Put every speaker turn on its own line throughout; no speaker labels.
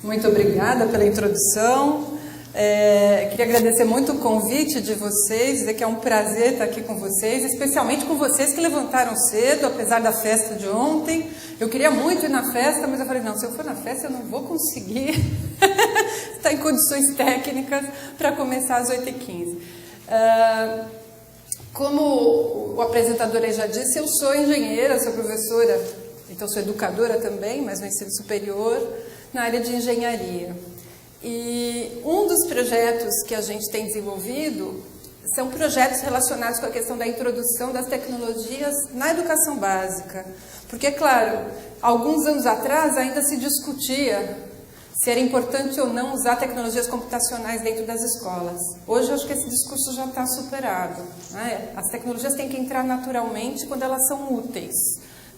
Muito obrigada pela introdução. Queria agradecer muito o convite de vocês, dizer que é um prazer estar aqui com vocês, especialmente com vocês que levantaram cedo, apesar da festa de ontem. Eu queria muito ir na festa, mas eu falei, não, se eu for na festa eu não vou conseguir estar em condições técnicas para começar às 8h15. Como o apresentador aí já disse, eu sou engenheira, sou professora, então sou educadora também, mas no ensino superior, na área de engenharia. E um dos projetos que a gente tem desenvolvido são projetos relacionados com a questão da introdução das tecnologias na educação básica. Porque, claro, alguns anos atrás ainda se discutia se era importante ou não usar tecnologias computacionais dentro das escolas. Hoje eu acho que esse discurso já está superado, né? As tecnologias têm que entrar naturalmente quando elas são úteis.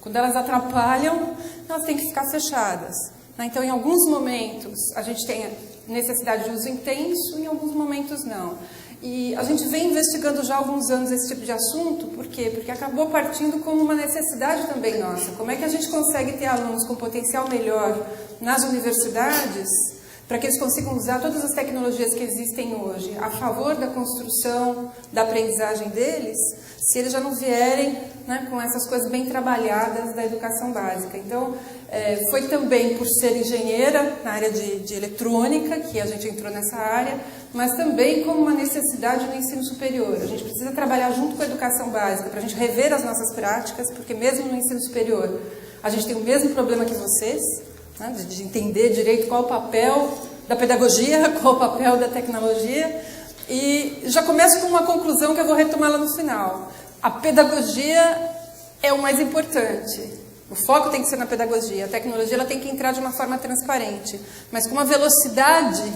Quando elas atrapalham, elas têm que ficar fechadas. Então, em alguns momentos, a gente tem necessidade de uso intenso, em alguns momentos não. E a gente vem investigando já há alguns anos esse tipo de assunto, por quê? Porque acabou partindo como uma necessidade também nossa. Como é que a gente consegue ter alunos com potencial melhor nas universidades, para que eles consigam usar todas as tecnologias que existem hoje a favor da construção, da aprendizagem deles, se eles já não vierem, né, com essas coisas bem trabalhadas da educação básica. Então, foi também por ser engenheira na área de eletrônica que a gente entrou nessa área, mas também como uma necessidade no ensino superior. A gente precisa trabalhar junto com a educação básica para a gente rever as nossas práticas, porque mesmo no ensino superior a gente tem o mesmo problema que vocês, né, de entender direito qual o papel da pedagogia, qual o papel da tecnologia. E já começo com uma conclusão que eu vou retomar lá no final. A pedagogia é o mais importante. O foco tem que ser na pedagogia. A tecnologia ela tem que entrar de uma forma transparente. Mas como a velocidade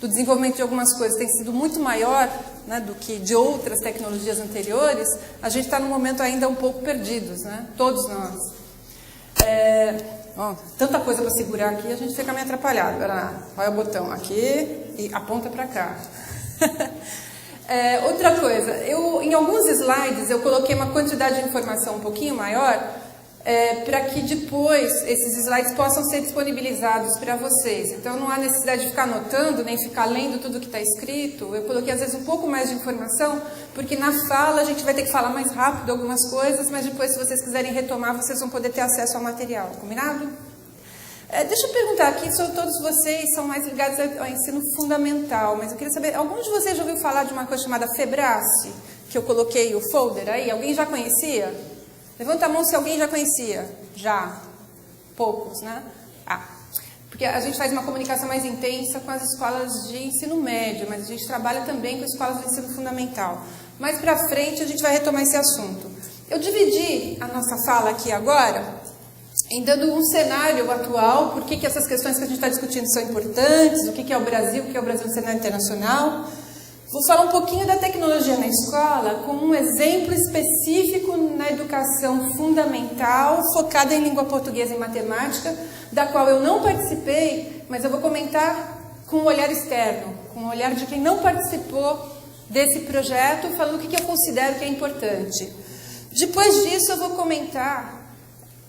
do desenvolvimento de algumas coisas tem sido muito maior, né, do que de outras tecnologias anteriores, a gente está num momento ainda um pouco perdidos, né? Todos nós. Tanta coisa para segurar aqui, a gente fica meio atrapalhado. Vai o botão aqui e aponta para cá. Outra coisa, em alguns slides eu coloquei uma quantidade de informação um pouquinho maior, para que depois esses slides possam ser disponibilizados para vocês. Então não há necessidade de ficar anotando, nem ficar lendo tudo que está escrito. Eu coloquei às vezes um pouco mais de informação, porque na fala a gente vai ter que falar mais rápido algumas coisas, mas depois, se vocês quiserem retomar, vocês vão poder ter acesso ao material. Combinado? Deixa eu perguntar aqui, todos vocês são mais ligados ao ensino fundamental, mas eu queria saber, algum de vocês já ouviu falar de uma coisa chamada FEBRACE, que eu coloquei o folder aí? Alguém já conhecia? Levanta a mão se alguém já conhecia. Já. Poucos, né? Porque a gente faz uma comunicação mais intensa com as escolas de ensino médio, mas a gente trabalha também com escolas de ensino fundamental. Mais pra frente a gente vai retomar esse assunto. Eu dividi a nossa fala aqui agora em dando um cenário atual, por que essas questões que a gente está discutindo são importantes, o que é o Brasil no cenário internacional. Vou falar um pouquinho da tecnologia na escola com um exemplo específico na educação fundamental, focada em língua portuguesa e matemática, da qual eu não participei, mas eu vou comentar com um olhar externo, com um olhar de quem não participou desse projeto, falando o que eu considero que é importante. Depois disso eu vou comentar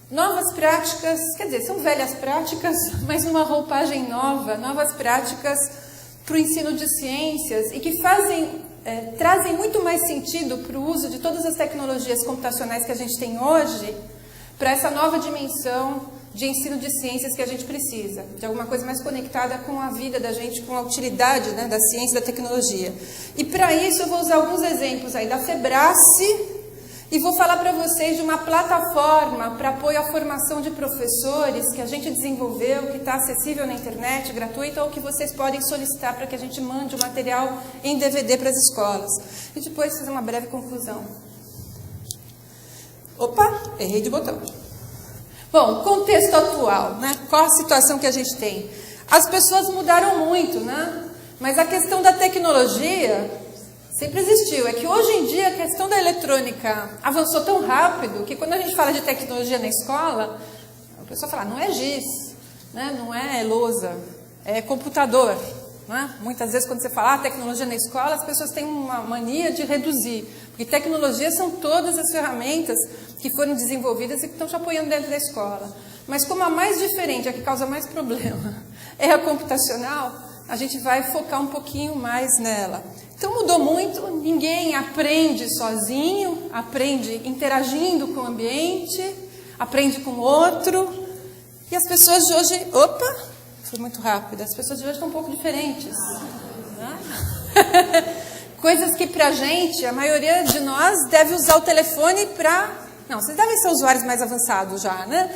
novas práticas, quer dizer, são velhas práticas, mas numa roupagem nova, novas práticas para o ensino de ciências e que trazem muito mais sentido para o uso de todas as tecnologias computacionais que a gente tem hoje para essa nova dimensão de ensino de ciências que a gente precisa, de alguma coisa mais conectada com a vida da gente, com a utilidade, né, da ciência e da tecnologia. E para isso eu vou usar alguns exemplos aí da FEBRACE e vou falar para vocês de uma plataforma para apoio à formação de professores que a gente desenvolveu, que está acessível na internet, gratuita, ou que vocês podem solicitar para que a gente mande o material em DVD para as escolas. E depois fazer uma breve conclusão. Opa, errei de botão. Bom, contexto atual, né? Qual a situação que a gente tem? As pessoas mudaram muito, né? Mas a questão da tecnologia sempre existiu. É que hoje em dia a questão da eletrônica avançou tão rápido que quando a gente fala de tecnologia na escola, a pessoa fala, não é giz, né? Não é lousa, é computador. Né? Muitas vezes quando você fala tecnologia na escola, as pessoas têm uma mania de reduzir. Porque tecnologia são todas as ferramentas que foram desenvolvidas e que estão te apoiando dentro da escola. Mas como a mais diferente, a que causa mais problema, é a computacional, a gente vai focar um pouquinho mais nela. Então mudou muito, ninguém aprende sozinho, aprende interagindo com o ambiente, aprende com o outro. E as pessoas de hoje... Opa! Foi muito rápido. As pessoas de hoje estão um pouco diferentes. Né? Coisas que pra gente, a maioria de nós deve usar o telefone para... Não, vocês devem ser usuários mais avançados já, né?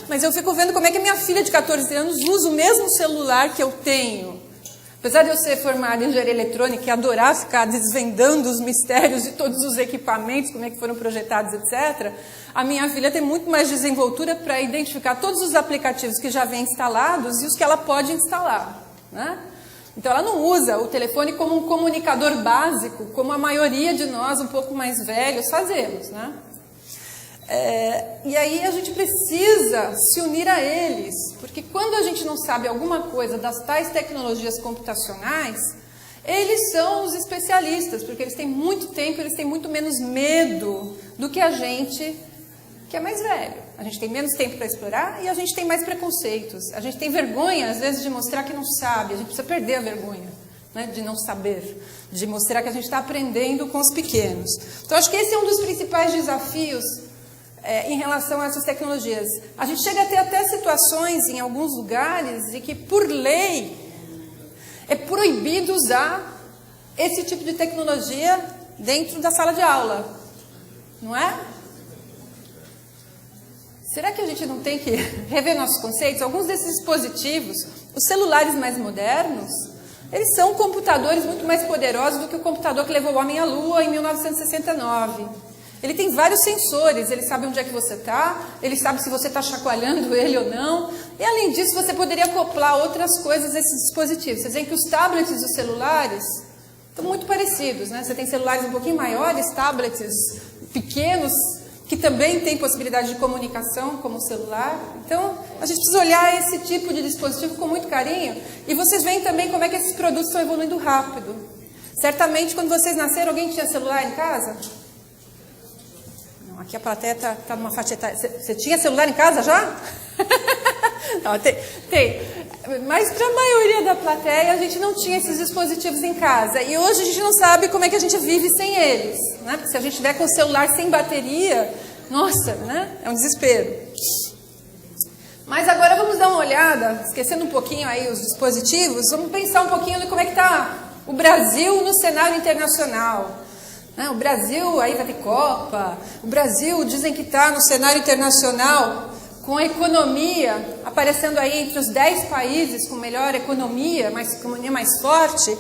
Mas eu fico vendo como é que a minha filha de 14 anos usa o mesmo celular que eu tenho. Apesar de eu ser formada em engenharia eletrônica e adorar ficar desvendando os mistérios de todos os equipamentos, como é que foram projetados, etc., a minha filha tem muito mais desenvoltura para identificar todos os aplicativos que já vêm instalados e os que ela pode instalar, né? Então, ela não usa o telefone como um comunicador básico, como a maioria de nós, um pouco mais velhos, fazemos, né? E aí a gente precisa se unir a eles, porque quando a gente não sabe alguma coisa das tais tecnologias computacionais, eles são os especialistas, porque eles têm muito tempo, eles têm muito menos medo do que a gente que é mais velho. A gente tem menos tempo para explorar e a gente tem mais preconceitos. A gente tem vergonha, às vezes, de mostrar que não sabe. A gente precisa perder a vergonha, né, de não saber, de mostrar que a gente está aprendendo com os pequenos. Então, acho que esse é um dos principais desafios em relação a essas tecnologias. A gente chega a ter até situações em alguns lugares em que, por lei, é proibido usar esse tipo de tecnologia dentro da sala de aula. Não é? Será que a gente não tem que rever nossos conceitos? Alguns desses dispositivos, os celulares mais modernos, eles são computadores muito mais poderosos do que o computador que levou o homem à Lua em 1969. Ele tem vários sensores, ele sabe onde é que você está, ele sabe se você está chacoalhando ele ou não. E, além disso, você poderia acoplar outras coisas a esses dispositivos. Vocês veem que os tablets e os celulares estão muito parecidos, né? Você tem celulares um pouquinho maiores, tablets pequenos, que também tem possibilidade de comunicação, como o celular. Então, a gente precisa olhar esse tipo de dispositivo com muito carinho. E vocês veem também como é que esses produtos estão evoluindo rápido. Certamente, quando vocês nasceram, alguém tinha celular em casa? Não, aqui a plateia está numa faixa etária. Você tinha celular em casa já? Não, tem. Mas para a maioria da plateia, a gente não tinha esses dispositivos em casa. E hoje a gente não sabe como é que a gente vive sem eles, né? Porque se a gente estiver com o celular sem bateria, nossa, né? É um desespero. Mas agora vamos dar uma olhada, esquecendo um pouquinho aí os dispositivos, vamos pensar um pouquinho de como é que está o Brasil no cenário internacional. Né? O Brasil, aí vai ter Copa, o Brasil dizem que está no cenário internacional com a economia aparecendo aí entre os 10 países com melhor economia mais forte.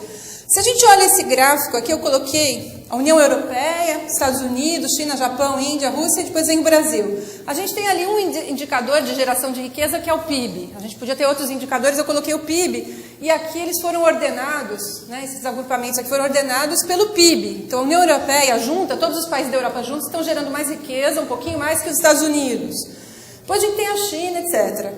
Se a gente olha esse gráfico aqui, eu coloquei a União Europeia, Estados Unidos, China, Japão, Índia, Rússia e depois vem o Brasil. A gente tem ali um indicador de geração de riqueza que é o PIB. A gente podia ter outros indicadores, eu coloquei o PIB. E aqui eles foram ordenados, né, esses agrupamentos aqui foram ordenados pelo PIB. Então a União Europeia junta, todos os países da Europa juntos estão gerando mais riqueza, um pouquinho mais que os Estados Unidos. Depois a gente tem a China, etc.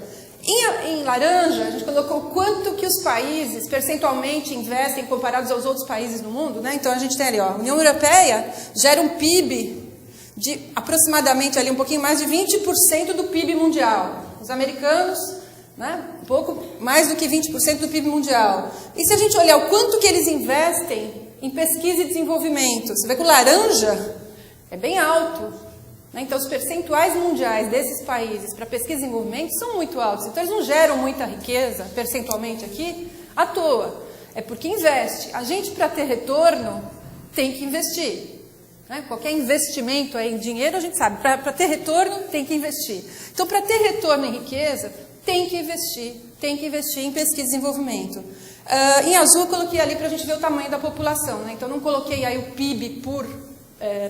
Em laranja, a gente colocou quanto que os países percentualmente investem comparados aos outros países do mundo, né? Então a gente tem ali, ó, a União Europeia gera um PIB de aproximadamente ali um pouquinho mais de 20% do PIB mundial. Os americanos, né, um pouco mais do que 20% do PIB mundial. E se a gente olhar o quanto que eles investem em pesquisa e desenvolvimento, você vê que o laranja é bem alto. Então, os percentuais mundiais desses países para pesquisa e desenvolvimento são muito altos. Então, eles não geram muita riqueza, percentualmente aqui, à toa. É porque investe. A gente, para ter retorno, tem que investir. Né? Qualquer investimento aí em dinheiro, a gente sabe. Para ter retorno, tem que investir. Então, para ter retorno em riqueza, tem que investir. Tem que investir em pesquisa e desenvolvimento. Em azul, eu coloquei ali para a gente ver o tamanho da população. Né? Então, não coloquei aí o PIB por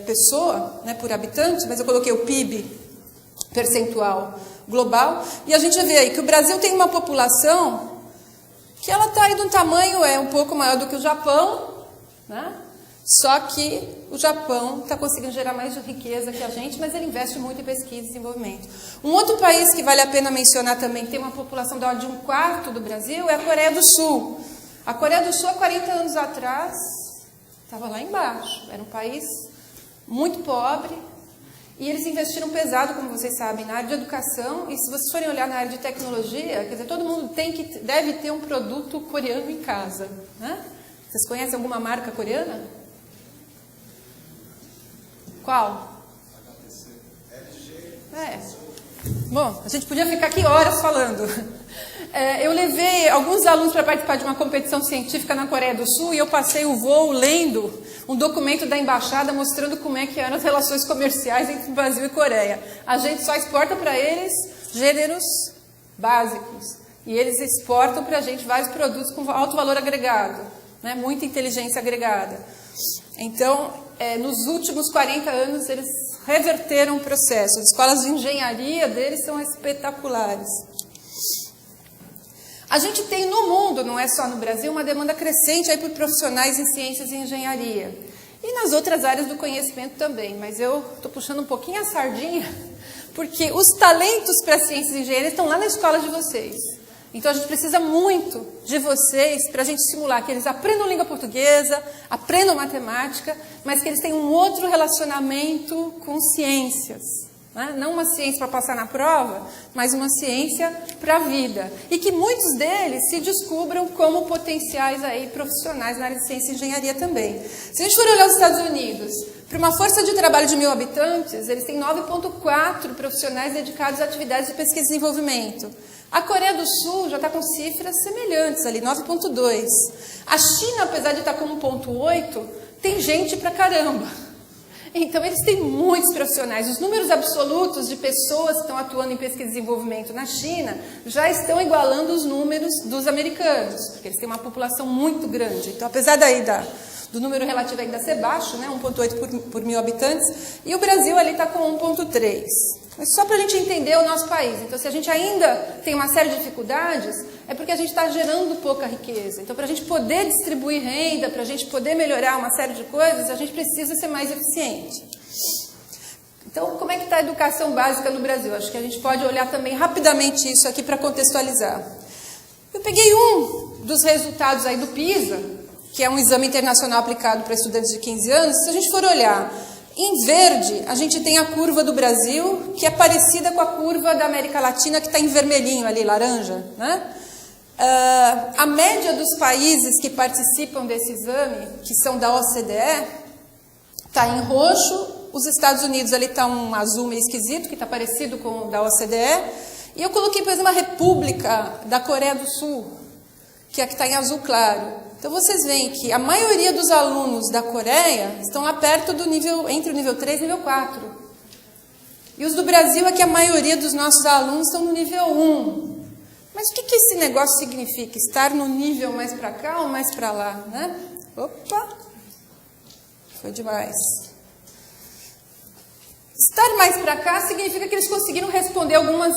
pessoa, né, por habitante, mas eu coloquei o PIB percentual global, e a gente vê aí que o Brasil tem uma população que ela está aí de um tamanho um pouco maior do que o Japão, né? Só que o Japão está conseguindo gerar mais riqueza que a gente, mas ele investe muito em pesquisa e desenvolvimento. Um outro país que vale a pena mencionar também, que tem uma população da ordem de 1/4 do Brasil, é a Coreia do Sul. A Coreia do Sul, há 40 anos atrás, estava lá embaixo, era um país muito pobre, E eles investiram pesado, como vocês sabem, na área de educação. E se vocês forem olhar na área de tecnologia, quer dizer, todo mundo deve ter um produto coreano em casa, né? Vocês conhecem alguma marca coreana? Qual? Bom, a gente podia ficar aqui horas falando. Eu levei alguns alunos para participar de uma competição científica na Coreia do Sul e eu passei o voo lendo um documento da embaixada mostrando como é que eram as relações comerciais entre o Brasil e Coreia. A gente só exporta para eles gêneros básicos e eles exportam para a gente vários produtos com alto valor agregado, né? Muita inteligência agregada. Então, nos últimos 40 anos, eles reverteram o processo. As escolas de engenharia deles são espetaculares. A gente tem no mundo, não é só no Brasil, uma demanda crescente aí por profissionais em ciências e engenharia. E nas outras áreas do conhecimento também. Mas eu estou puxando um pouquinho a sardinha, porque os talentos para ciências e engenharia estão lá na escola de vocês. Então, a gente precisa muito de vocês para a gente estimular que eles aprendam língua portuguesa, aprendam matemática, mas que eles tenham um outro relacionamento com ciências. Né? Não uma ciência para passar na prova, mas uma ciência para a vida. E que muitos deles se descubram como potenciais aí profissionais na área de ciência e engenharia também. Se a gente for olhar os Estados Unidos, para uma força de trabalho de 1.000 habitantes, eles têm 9,4 profissionais dedicados a atividades de pesquisa e desenvolvimento. A Coreia do Sul já está com cifras semelhantes ali, 9,2. A China, apesar de estar com 1,8, tem gente pra caramba. Então, eles têm muitos profissionais. Os números absolutos de pessoas que estão atuando em pesquisa e desenvolvimento na China já estão igualando os números dos americanos, porque eles têm uma população muito grande. Então, apesar do número relativo ainda ser baixo, né, 1,8 por 1.000 habitantes, e o Brasil ali está com 1,3. Mas só para a gente entender o nosso país. Então, se a gente ainda tem uma série de dificuldades, é porque a gente está gerando pouca riqueza. Então, para a gente poder distribuir renda, para a gente poder melhorar uma série de coisas, a gente precisa ser mais eficiente. Então, como é que está a educação básica no Brasil? Acho que a gente pode olhar também rapidamente isso aqui para contextualizar. Eu peguei um dos resultados aí do PISA, que é um exame internacional aplicado para estudantes de 15 anos. Se a gente for olhar em verde, a gente tem a curva do Brasil, que é parecida com a curva da América Latina, que está em vermelhinho ali, laranja, né? A média dos países que participam desse exame, que são da OCDE, está em roxo. Os Estados Unidos ali está um azul meio esquisito, que está parecido com o da OCDE. E eu coloquei, por exemplo, a República da Coreia do Sul, que é a que está em azul claro. Então, vocês veem que a maioria dos alunos da Coreia estão lá perto do nível, entre o nível 3 e o nível 4. E os do Brasil é que a maioria dos nossos alunos estão no nível 1. Mas o que esse negócio significa? Estar no nível mais para cá ou mais para lá, né? Opa! Foi demais. Estar mais para cá significa que eles conseguiram responder algumas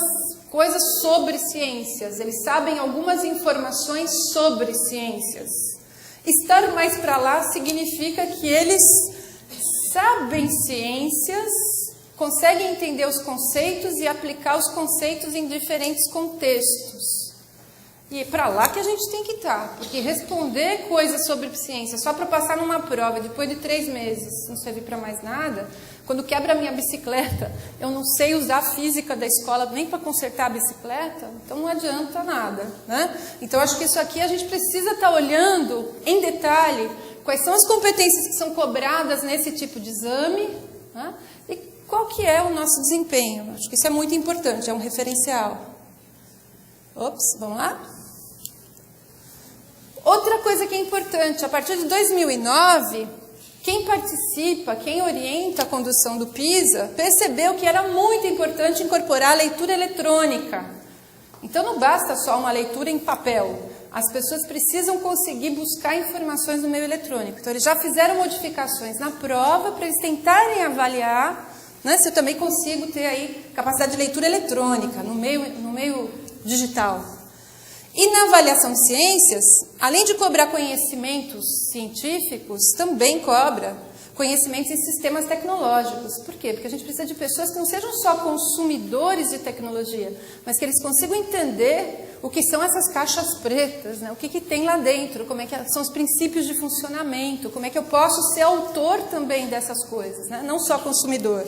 coisas sobre ciências. Eles sabem algumas informações sobre ciências. Estar mais para lá significa que eles sabem ciências, conseguem entender os conceitos e aplicar os conceitos em diferentes contextos. E é para lá que a gente tem que estar, porque responder coisas sobre ciência só para passar numa prova depois de 3 meses não servir para mais nada. Quando quebra a minha bicicleta, eu não sei usar a física da escola nem para consertar a bicicleta, então não adianta nada, né? Então, acho que isso aqui a gente precisa estar olhando em detalhe quais são as competências que são cobradas nesse tipo de exame, né? E qual que é o nosso desempenho. Acho que isso é muito importante, é um referencial. Ops, vamos lá? Outra coisa que é importante, a partir de 2009... quem participa, quem orienta a condução do PISA, percebeu que era muito importante incorporar a leitura eletrônica. Então, não basta só uma leitura em papel. As pessoas precisam conseguir buscar informações no meio eletrônico. Então, eles já fizeram modificações na prova para eles tentarem avaliar, né, se eu também consigo ter aí capacidade de leitura eletrônica no meio digital. E na avaliação de ciências, além de cobrar conhecimentos científicos, também cobra conhecimentos em sistemas tecnológicos. Por quê? Porque a gente precisa de pessoas que não sejam só consumidores de tecnologia, mas que eles consigam entender o que são essas caixas pretas, né? O que tem lá dentro, como é que são os princípios de funcionamento, como é que eu posso ser autor também dessas coisas, né? Não só consumidor.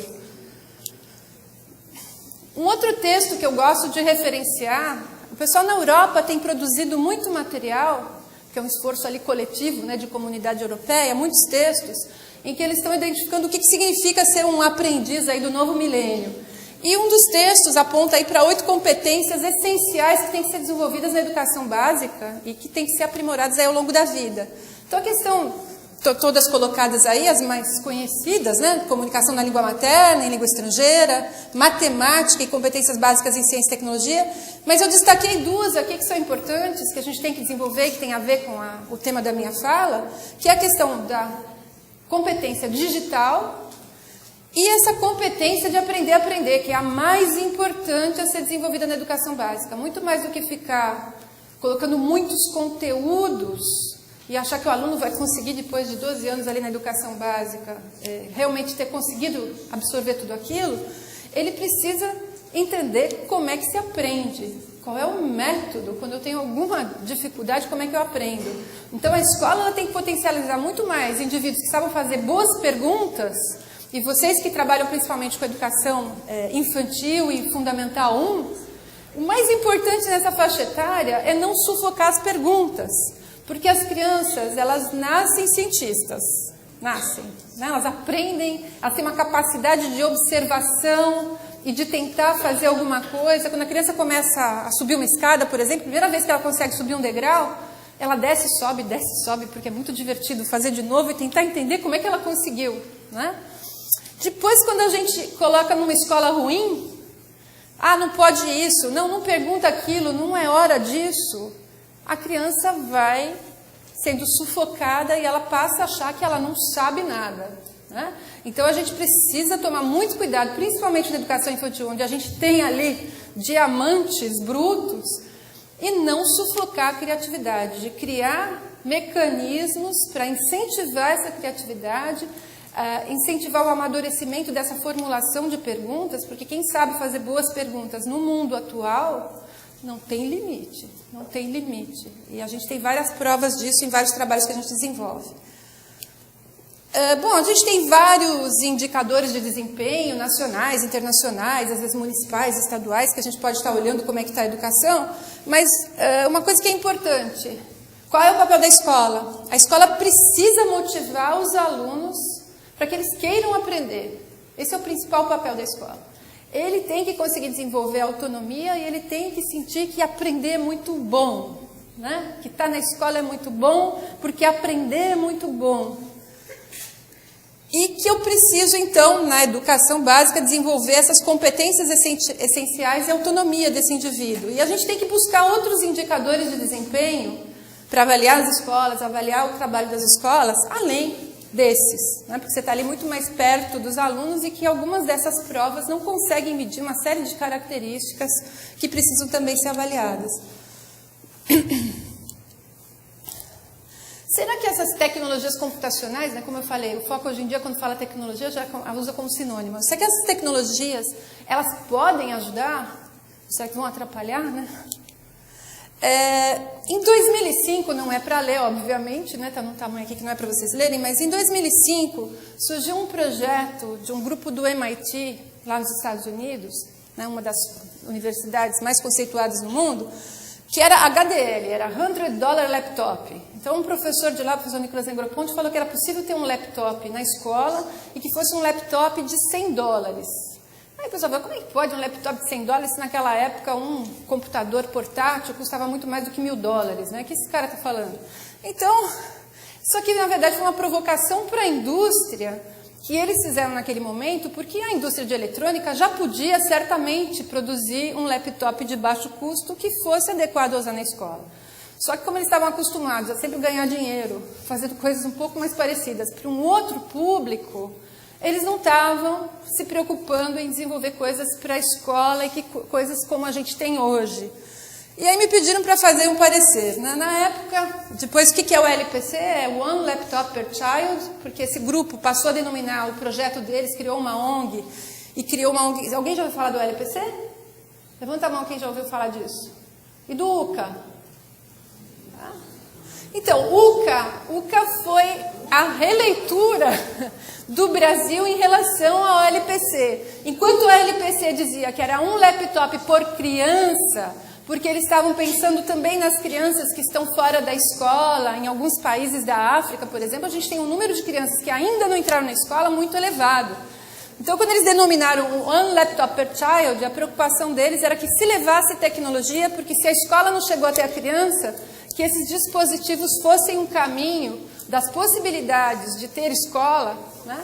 Um outro texto que eu gosto de referenciar, o pessoal na Europa tem produzido muito material, que é um esforço ali coletivo, né, de comunidade europeia, muitos textos, em que eles estão identificando o que significa ser um aprendiz aí do novo milênio. E um dos textos aponta aí para 8 competências essenciais que têm que ser desenvolvidas na educação básica e que têm que ser aprimoradas aí ao longo da vida. Então, a questão, todas colocadas aí, as mais conhecidas, né? Comunicação na língua materna, em língua estrangeira, matemática e competências básicas em ciência e tecnologia, mas eu destaquei 2 aqui que são importantes, que a gente tem que desenvolver e que tem a ver com o tema da minha fala, que é a questão da competência digital e essa competência de aprender a aprender, que é a mais importante a ser desenvolvida na educação básica. Muito mais do que ficar colocando muitos conteúdos e achar que o aluno vai conseguir, depois de 12 anos ali na educação básica, realmente ter conseguido absorver tudo aquilo, ele precisa entender como é que se aprende, qual é o método, quando eu tenho alguma dificuldade, como é que eu aprendo. Então, a escola ela tem que potencializar muito mais indivíduos que sabem fazer boas perguntas, e vocês que trabalham principalmente com educação infantil e fundamental 1, o mais importante nessa faixa etária é não sufocar as perguntas, porque as crianças, elas nascem cientistas, nascem, né? Elas aprendem, elas têm uma capacidade de observação e de tentar fazer alguma coisa. Quando a criança começa a subir uma escada, por exemplo, a primeira vez que ela consegue subir um degrau, ela desce e sobe, porque é muito divertido fazer de novo e tentar entender como é que ela conseguiu, né? Depois, quando a gente coloca numa escola ruim, não pode isso, não pergunta aquilo, não é hora disso, a criança vai sendo sufocada e ela passa a achar que ela não sabe nada, né? Então, a gente precisa tomar muito cuidado, principalmente na educação infantil, onde a gente tem ali diamantes brutos, e não sufocar a criatividade, de criar mecanismos para incentivar essa criatividade, incentivar o amadurecimento dessa formulação de perguntas, porque quem sabe fazer boas perguntas no mundo atual não tem limite, não tem limite. E a gente tem várias provas disso em vários trabalhos que a gente desenvolve. Bom, a gente tem vários indicadores de desempenho, nacionais, internacionais, às vezes municipais, estaduais, que a gente pode estar olhando como é que está a educação, mas uma coisa que é importante, qual é o papel da escola? A escola precisa motivar os alunos para que eles queiram aprender. Esse é o principal papel da escola. Ele tem que conseguir desenvolver a autonomia e ele tem que sentir que aprender é muito bom, né? Que estar na escola é muito bom, porque aprender é muito bom. E que eu preciso, então, na educação básica, desenvolver essas competências essenciais e autonomia desse indivíduo. E a gente tem que buscar outros indicadores de desempenho para avaliar as escolas, avaliar o trabalho das escolas, além desses, né? Porque você está ali muito mais perto dos alunos e que algumas dessas provas não conseguem medir uma série de características que precisam também ser avaliadas. Será que essas tecnologias computacionais, né, como eu falei, o foco hoje em dia, quando fala tecnologia, já usa como sinônimo. Será que essas tecnologias, elas podem ajudar? Será que vão atrapalhar, né? Em 2005, não é para ler, obviamente, né, está num tamanho aqui que não é para vocês lerem, mas em 2005 surgiu um projeto de um grupo do MIT, lá nos Estados Unidos, né, uma das universidades mais conceituadas no mundo, que era HDL, era $100 laptop. Então, um professor de lá, o professor Nicolas Negroponte, falou que era possível ter um laptop na escola e que fosse um laptop de $100. Aí o pessoal falou, como é que pode um laptop de $100 se naquela época um computador portátil custava muito mais do que $1.000, né? O que esse cara está falando? Então, isso aqui na verdade foi uma provocação para a indústria que eles fizeram naquele momento, porque a indústria de eletrônica já podia certamente produzir um laptop de baixo custo que fosse adequado a usar na escola. Só que como eles estavam acostumados a sempre ganhar dinheiro, fazendo coisas um pouco mais parecidas para um outro público, eles não estavam se preocupando em desenvolver coisas para a escola e coisas como a gente tem hoje. E aí me pediram para fazer um parecer. Na época, depois o que é o LPC? É One Laptop Per Child, porque esse grupo passou a denominar o projeto deles, criou uma ONG, e criou uma ONG... Alguém já ouviu falar do LPC? Levanta a mão quem já ouviu falar disso. E do UCA? Então, UCA foi a releitura do Brasil em relação ao LPC. Enquanto o LPC dizia que era um laptop por criança, porque eles estavam pensando também nas crianças que estão fora da escola, em alguns países da África, por exemplo, a gente tem um número de crianças que ainda não entraram na escola muito elevado. Então, quando eles denominaram o One Laptop per Child, a preocupação deles era que se levasse tecnologia, porque se a escola não chegou até a criança, que esses dispositivos fossem um caminho das possibilidades de ter escola, né,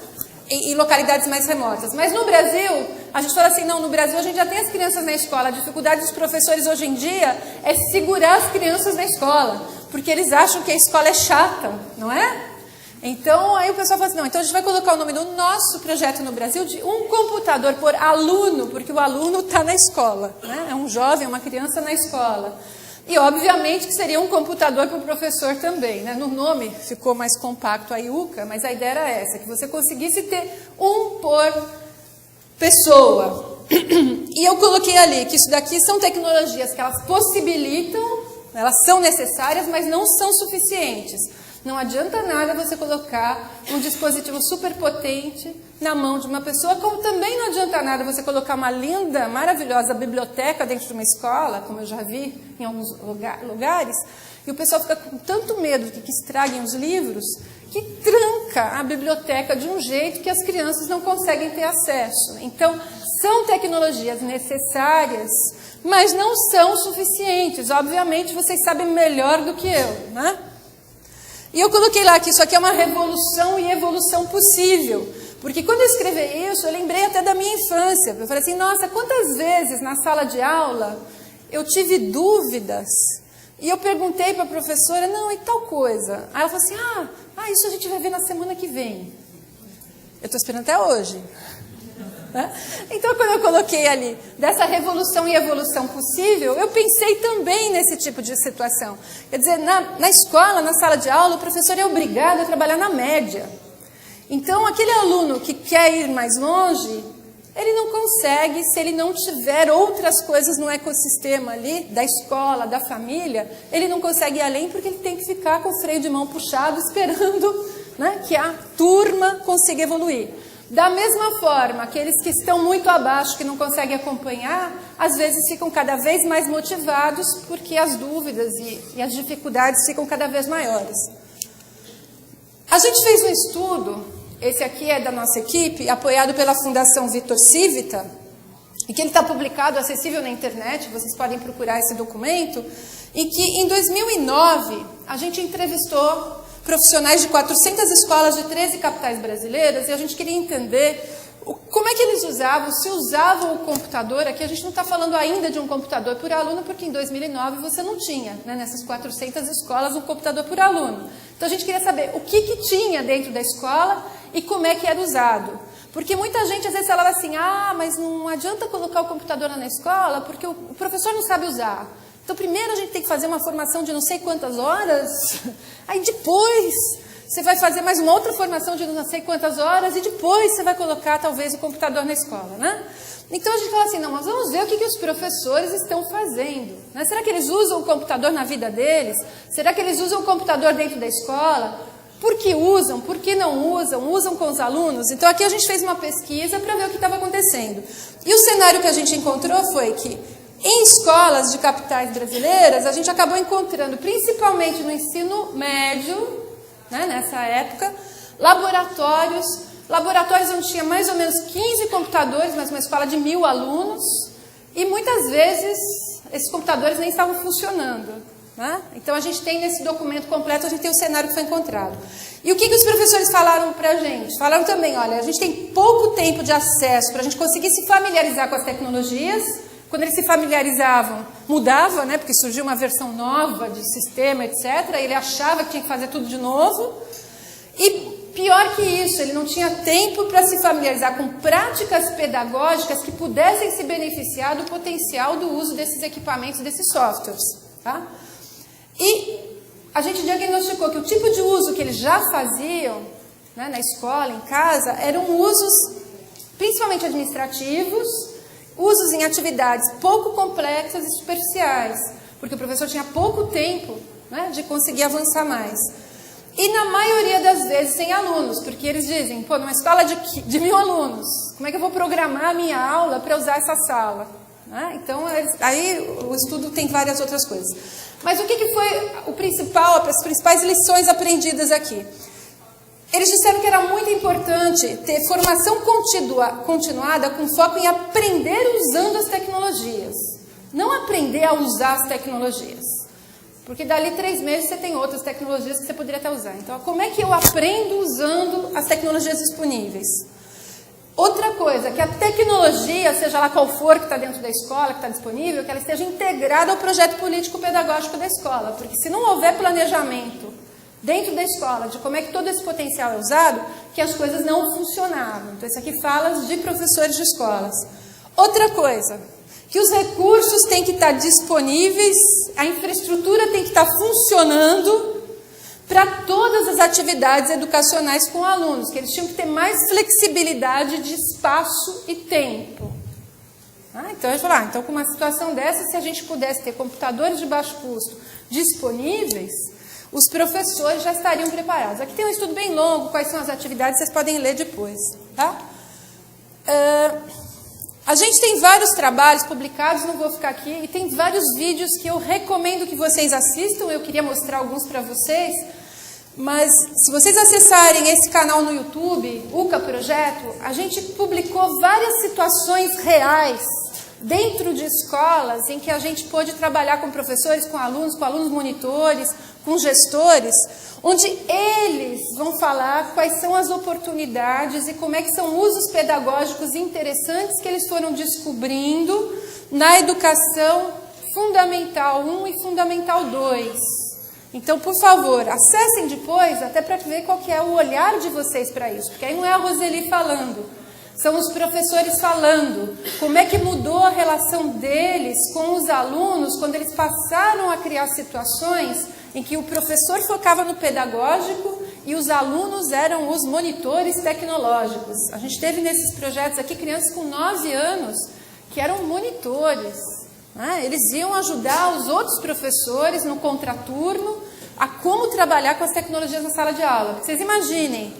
em localidades mais remotas. Mas no Brasil, a gente fala assim, não, no Brasil a gente já tem as crianças na escola, a dificuldade dos professores hoje em dia é segurar as crianças na escola, porque eles acham que a escola é chata, não é? Então, aí o pessoal fala assim, não, então a gente vai colocar o nome do nosso projeto no Brasil de um computador por aluno, porque o aluno está na escola, né? É um jovem, uma criança na escola. E, obviamente, que seria um computador para o professor também, né? No nome ficou mais compacto a IUCA, mas a ideia era essa, que você conseguisse ter um por pessoa. E eu coloquei ali que isso daqui são tecnologias que elas possibilitam, elas são necessárias, mas não são suficientes. Não adianta nada você colocar um dispositivo super potente na mão de uma pessoa, como também não adianta nada você colocar uma linda, maravilhosa biblioteca dentro de uma escola, como eu já vi em alguns lugares, e o pessoal fica com tanto medo que estraguem os livros, que tranca a biblioteca de um jeito que as crianças não conseguem ter acesso. Então, são tecnologias necessárias, mas não são suficientes. Obviamente, vocês sabem melhor do que eu, né? E eu coloquei lá que isso aqui é uma revolução e evolução possível. Porque quando eu escrevi isso, eu lembrei até da minha infância. Eu falei assim, nossa, quantas vezes na sala de aula eu tive dúvidas e eu perguntei para a professora, não, e tal coisa. Aí ela falou assim, isso a gente vai ver na semana que vem. Eu estou esperando até hoje. Então, quando eu coloquei ali dessa revolução e evolução possível, eu pensei também nesse tipo de situação. Quer dizer, na escola, na sala de aula, o professor é obrigado a trabalhar na média. Então, aquele aluno que quer ir mais longe, ele não consegue se ele não tiver outras coisas no ecossistema ali, da escola, da família, ele não consegue ir além porque ele tem que ficar com o freio de mão puxado, esperando, né, que a turma consiga evoluir. Da mesma forma, aqueles que estão muito abaixo, que não conseguem acompanhar, às vezes ficam cada vez mais motivados, porque as dúvidas e as dificuldades ficam cada vez maiores. A gente fez um estudo, esse aqui é da nossa equipe, apoiado pela Fundação Vitor Civita, e que ele está publicado, acessível na internet, vocês podem procurar esse documento, e que em 2009 a gente entrevistou profissionais de 400 escolas de 13 capitais brasileiras, e a gente queria entender como é que eles usavam, se usavam o computador. Aqui a gente não está falando ainda de um computador por aluno, porque em 2009 você não tinha, né, nessas 400 escolas, um computador por aluno. Então a gente queria saber o que tinha dentro da escola e como é que era usado. Porque muita gente às vezes falava assim, mas não adianta colocar o computador na escola, porque o professor não sabe usar. Então, primeiro a gente tem que fazer uma formação de não sei quantas horas, aí depois você vai fazer mais uma outra formação de não sei quantas horas, e depois você vai colocar, talvez, o computador na escola, né? Então, a gente fala assim, não, mas vamos ver o que os professores estão fazendo, né? Será que eles usam o computador na vida deles? Será que eles usam o computador dentro da escola? Por que usam? Por que não usam? Usam com os alunos? Então, aqui a gente fez uma pesquisa para ver o que estava acontecendo. E o cenário que a gente encontrou foi que em escolas de capitais brasileiras, a gente acabou encontrando, principalmente no ensino médio, né, nessa época, laboratórios onde tinha mais ou menos 15 computadores, mas uma escola de 1000 alunos, e muitas vezes esses computadores nem estavam funcionando, né? Então, a gente tem nesse documento completo, a gente tem o cenário que foi encontrado. E o que os professores falaram para a gente? Falaram também, olha, a gente tem pouco tempo de acesso para a gente conseguir se familiarizar com as tecnologias. Quando eles se familiarizavam, mudava, né, porque surgiu uma versão nova de sistema, etc. Ele achava que tinha que fazer tudo de novo. E pior que isso, ele não tinha tempo para se familiarizar com práticas pedagógicas que pudessem se beneficiar do potencial do uso desses equipamentos, desses softwares. Tá? E a gente diagnosticou que o tipo de uso que eles já faziam, né, na escola, em casa, eram usos principalmente administrativos, usos em atividades pouco complexas e superficiais, porque o professor tinha pouco tempo, né, de conseguir avançar mais. E na maioria das vezes sem alunos, porque eles dizem, pô, numa escola de 1.000 alunos, como é que eu vou programar a minha aula para usar essa sala? Né? Então, aí o estudo tem várias outras coisas. Mas o que foi o principal, as principais lições aprendidas aqui? Eles disseram que era muito importante ter formação continuada com foco em aprender usando as tecnologias. Não aprender a usar as tecnologias. Porque dali 3 meses você tem outras tecnologias que você poderia até usar. Então, como é que eu aprendo usando as tecnologias disponíveis? Outra coisa, que a tecnologia, seja lá qual for que está dentro da escola, que está disponível, que ela esteja integrada ao projeto político-pedagógico da escola. Porque se não houver planejamento dentro da escola de como é que todo esse potencial é usado, que as coisas não funcionavam. Então, isso aqui fala de professores de escolas. Outra coisa, que os recursos têm que estar disponíveis, a infraestrutura tem que estar funcionando para todas as atividades educacionais com alunos, que eles tinham que ter mais flexibilidade de espaço e tempo. Então, eu falei, então com uma situação dessa, se a gente pudesse ter computadores de baixo custo disponíveis, os professores já estariam preparados. Aqui tem um estudo bem longo, quais são as atividades, vocês podem ler depois. Tá? A gente tem vários trabalhos publicados, não vou ficar aqui, e tem vários vídeos que eu recomendo que vocês assistam, eu queria mostrar alguns para vocês, mas se vocês acessarem esse canal no YouTube, UCA Projeto, a gente publicou várias situações reais dentro de escolas em que a gente pôde trabalhar com professores, com alunos monitores, com gestores, onde eles vão falar quais são as oportunidades e como é que são usos pedagógicos interessantes que eles foram descobrindo na educação Fundamental 1 e Fundamental 2. Então, por favor, acessem depois, até para ver qual que é o olhar de vocês para isso, porque aí não é a Roseli falando, são os professores falando como é que mudou a relação deles com os alunos quando eles passaram a criar situações em que o professor focava no pedagógico e os alunos eram os monitores tecnológicos. A gente teve nesses projetos aqui crianças com 9 anos que eram monitores. Né? Eles iam ajudar os outros professores no contraturno a como trabalhar com as tecnologias na sala de aula. Porque vocês imaginem,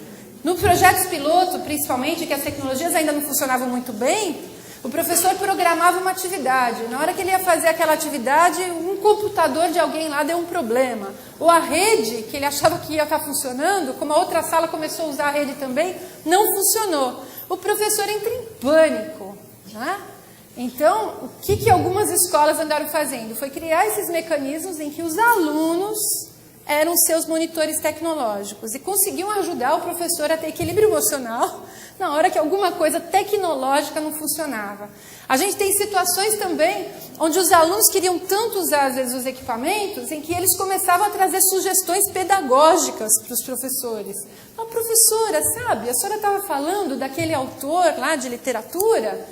no projeto piloto, principalmente, que as tecnologias ainda não funcionavam muito bem, o professor programava uma atividade. Na hora que ele ia fazer aquela atividade, um computador de alguém lá deu um problema. Ou a rede, que ele achava que ia estar funcionando, como a outra sala começou a usar a rede também, não funcionou. O professor entra em pânico. Né? Então, o que algumas escolas andaram fazendo? Foi criar esses mecanismos em que os alunos eram seus monitores tecnológicos e conseguiam ajudar o professor a ter equilíbrio emocional na hora que alguma coisa tecnológica não funcionava. A gente tem situações também onde os alunos queriam tanto usar, às vezes, os equipamentos, em que eles começavam a trazer sugestões pedagógicas para os professores. Ah, professora, sabe, a senhora estava falando daquele autor lá de literatura,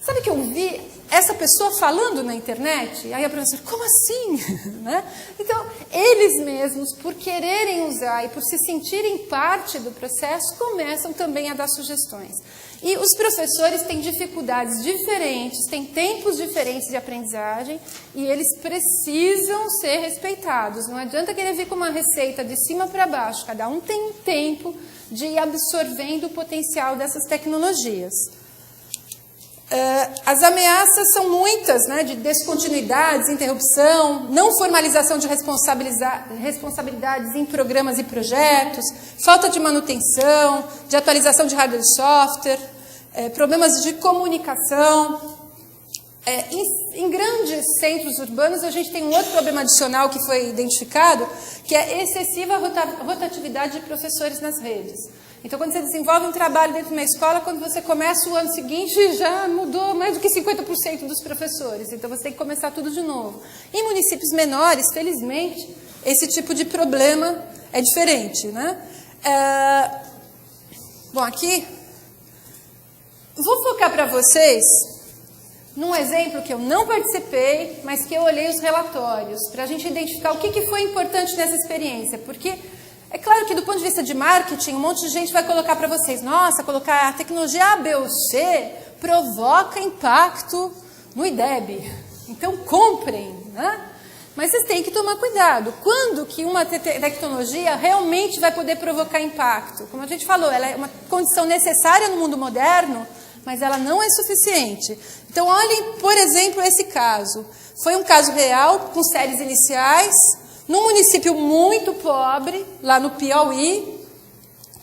sabe que eu vi essa pessoa falando na internet? Aí a professora, como assim? Né? Então, eles mesmos, por quererem usar e por se sentirem parte do processo, começam também a dar sugestões. E os professores têm dificuldades diferentes, têm tempos diferentes de aprendizagem e eles precisam ser respeitados. Não adianta querer vir com uma receita de cima para baixo, cada um tem um tempo de ir absorvendo o potencial dessas tecnologias. As ameaças são muitas, né, de descontinuidades, interrupção, não formalização de responsabilidades em programas e projetos, falta de manutenção, de atualização de hardware e software, problemas de comunicação. Em grandes centros urbanos, a gente tem um outro problema adicional que foi identificado, que é excessiva rotatividade de professores nas redes. Então, quando você desenvolve um trabalho dentro de uma escola, quando você começa o ano seguinte, já mudou mais do que 50% dos professores. Então, você tem que começar tudo de novo. Em municípios menores, felizmente, esse tipo de problema é diferente. Né? Bom, aqui, vou focar para vocês num exemplo que eu não participei, mas que eu olhei os relatórios, para a gente identificar o que foi importante nessa experiência. Porque é claro que do ponto de vista de marketing, um monte de gente vai colocar para vocês, nossa, colocar a tecnologia A, B ou C provoca impacto no IDEB. Então comprem, né? Mas vocês têm que tomar cuidado. Quando que uma tecnologia realmente vai poder provocar impacto? Como a gente falou, ela é uma condição necessária no mundo moderno, mas ela não é suficiente. Então, olhem, por exemplo, esse caso. Foi um caso real, com séries iniciais, num município muito pobre, lá no Piauí,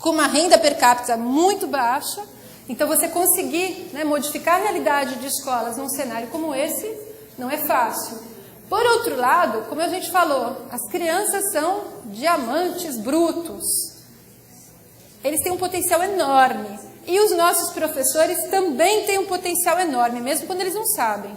com uma renda per capita muito baixa. Então, você conseguir, né, modificar a realidade de escolas num cenário como esse, não é fácil. Por outro lado, como a gente falou, as crianças são diamantes brutos. Eles têm um potencial enorme. E os nossos professores também têm um potencial enorme, mesmo quando eles não sabem.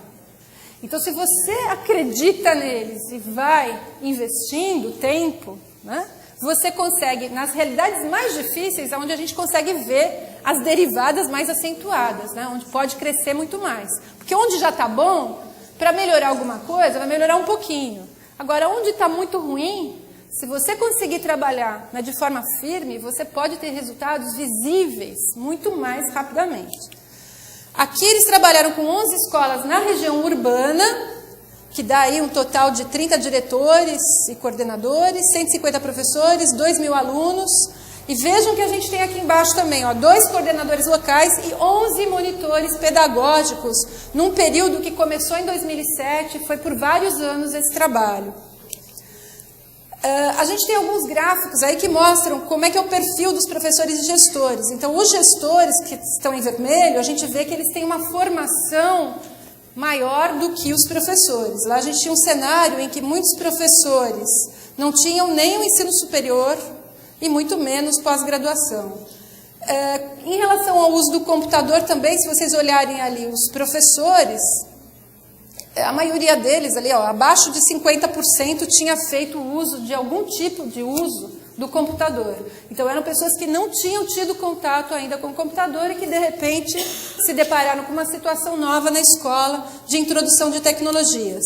Então, se você acredita neles e vai investindo tempo, né, você consegue, nas realidades mais difíceis, onde a gente consegue ver as derivadas mais acentuadas, né, onde pode crescer muito mais. Porque onde já está bom, para melhorar alguma coisa, vai melhorar um pouquinho. Agora, onde está muito ruim, se você conseguir trabalhar, né, de forma firme, você pode ter resultados visíveis muito mais rapidamente. Aqui eles trabalharam com 11 escolas na região urbana, que dá aí um total de 30 diretores e coordenadores, 150 professores, 2.000 alunos. E vejam que a gente tem aqui embaixo também, ó, 2 coordenadores locais e 11 monitores pedagógicos, num período que começou em 2007 e foi por vários anos esse trabalho. A gente tem alguns gráficos aí que mostram como é que é o perfil dos professores e gestores. Então, os gestores que estão em vermelho, a gente vê que eles têm uma formação maior do que os professores. Lá a gente tinha um cenário em que muitos professores não tinham nem o ensino superior, e muito menos pós-graduação. Em relação ao uso do computador também, se vocês olharem ali os professores, a maioria deles ali, ó, abaixo de 50% tinha feito uso de algum tipo de uso do computador. Então eram pessoas que não tinham tido contato ainda com o computador e que de repente se depararam com uma situação nova na escola de introdução de tecnologias.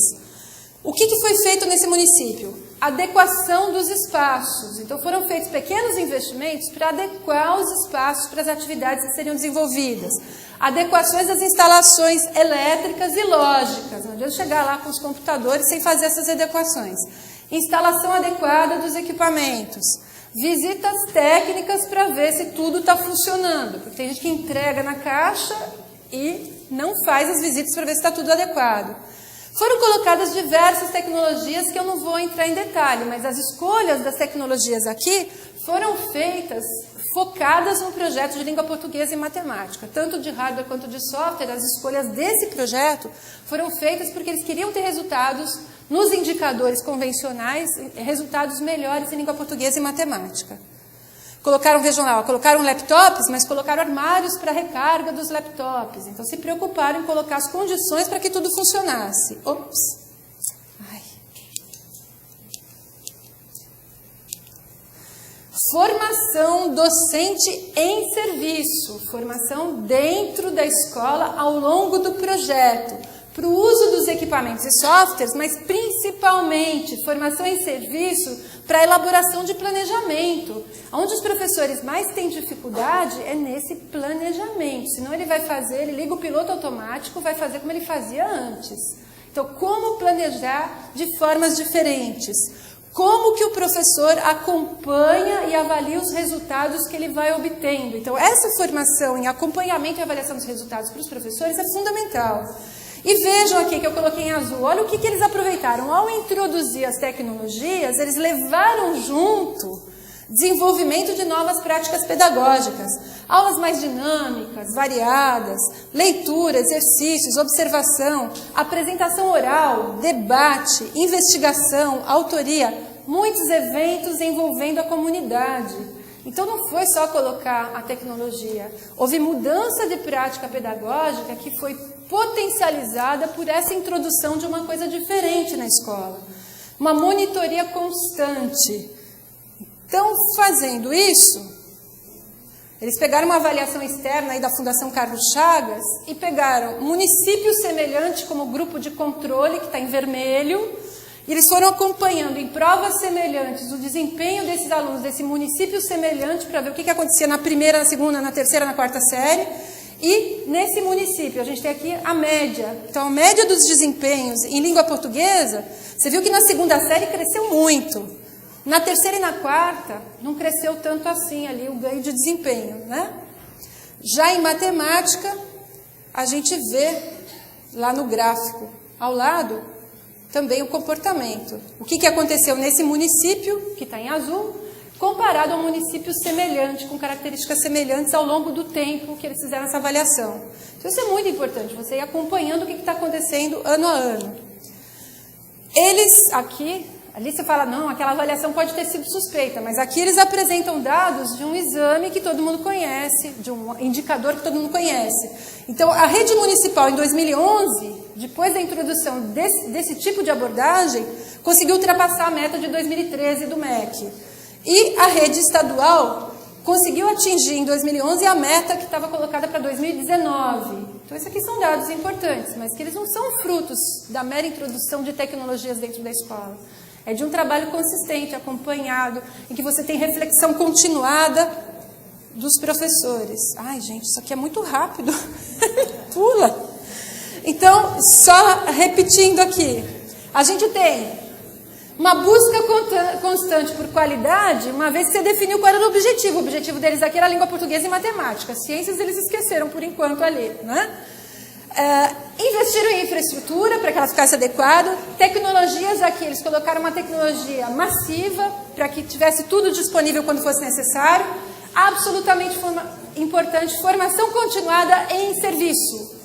O que foi feito nesse município? Adequação dos espaços. Então, foram feitos pequenos investimentos para adequar os espaços para as atividades que seriam desenvolvidas. Adequações das instalações elétricas e lógicas. Não adianta chegar lá com os computadores sem fazer essas adequações. Instalação adequada dos equipamentos. Visitas técnicas para ver se tudo está funcionando. Porque tem gente que entrega na caixa e não faz as visitas para ver se está tudo adequado. Foram colocadas diversas tecnologias que eu não vou entrar em detalhe, mas as escolhas das tecnologias aqui foram feitas focadas no projeto de língua portuguesa e matemática. Tanto de hardware quanto de software, as escolhas desse projeto foram feitas porque eles queriam ter resultados nos indicadores convencionais, resultados melhores em língua portuguesa e matemática. Colocaram, vejam lá, colocaram laptops, mas colocaram armários para recarga dos laptops. Então, se preocuparam em colocar as condições para que tudo funcionasse. Ops. Ai. Formação docente em serviço. Formação dentro da escola ao longo do projeto. Para o uso dos equipamentos e softwares, mas principalmente formação em serviço para a elaboração de planejamento. Onde os professores mais têm dificuldade é nesse planejamento. Senão ele vai fazer, ele liga o piloto automático, vai fazer como ele fazia antes. Então, como planejar de formas diferentes? Como que o professor acompanha e avalia os resultados que ele vai obtendo? Então, essa formação em acompanhamento e avaliação dos resultados para os professores é fundamental. E vejam aqui que eu coloquei em azul, olha o que eles aproveitaram. Ao introduzir as tecnologias, eles levaram junto desenvolvimento de novas práticas pedagógicas, aulas mais dinâmicas, variadas, leitura, exercícios, observação, apresentação oral, debate, investigação, autoria, muitos eventos envolvendo a comunidade. Então, não foi só colocar a tecnologia, houve mudança de prática pedagógica que foi potencializada por essa introdução de uma coisa diferente na escola. Uma monitoria constante. Então, fazendo isso, eles pegaram uma avaliação externa aí da Fundação Carlos Chagas e pegaram município semelhante como grupo de controle, que está em vermelho, e eles foram acompanhando em provas semelhantes o desempenho desses alunos desse município semelhante para ver o que acontecia na primeira, na segunda, na terceira, na quarta série. E nesse município, a gente tem aqui a média. Então, a média dos desempenhos em língua portuguesa, você viu que na segunda série cresceu muito. Na terceira e na quarta, não cresceu tanto assim ali o ganho de desempenho, né? Já em matemática, a gente vê lá no gráfico, ao lado, também o comportamento. O que aconteceu nesse município, que está em azul, comparado a um município semelhante, com características semelhantes ao longo do tempo que eles fizeram essa avaliação. Então, isso é muito importante, você ir acompanhando o que está acontecendo ano a ano. Eles aqui, ali você fala, não, aquela avaliação pode ter sido suspeita, mas aqui eles apresentam dados de um exame que todo mundo conhece, de um indicador que todo mundo conhece. Então, a rede municipal, em 2011, depois da introdução desse tipo de abordagem, conseguiu ultrapassar a meta de 2013 do MEC. E a rede estadual conseguiu atingir em 2011 a meta que estava colocada para 2019. Então, esses aqui são dados importantes, mas que eles não são frutos da mera introdução de tecnologias dentro da escola. É de um trabalho consistente, acompanhado, em que você tem reflexão continuada dos professores. Ai, gente, isso aqui é muito rápido. Pula. Então, só repetindo aqui. A gente tem uma busca constante por qualidade, uma vez que você definiu qual era o objetivo. O objetivo deles aqui era a língua portuguesa e matemática. Ciências eles esqueceram por enquanto ali, né? Investiram em infraestrutura para que ela ficasse adequada. Tecnologias aqui, eles colocaram uma tecnologia massiva para que tivesse tudo disponível quando fosse necessário. Absolutamente importante, formação continuada em serviço,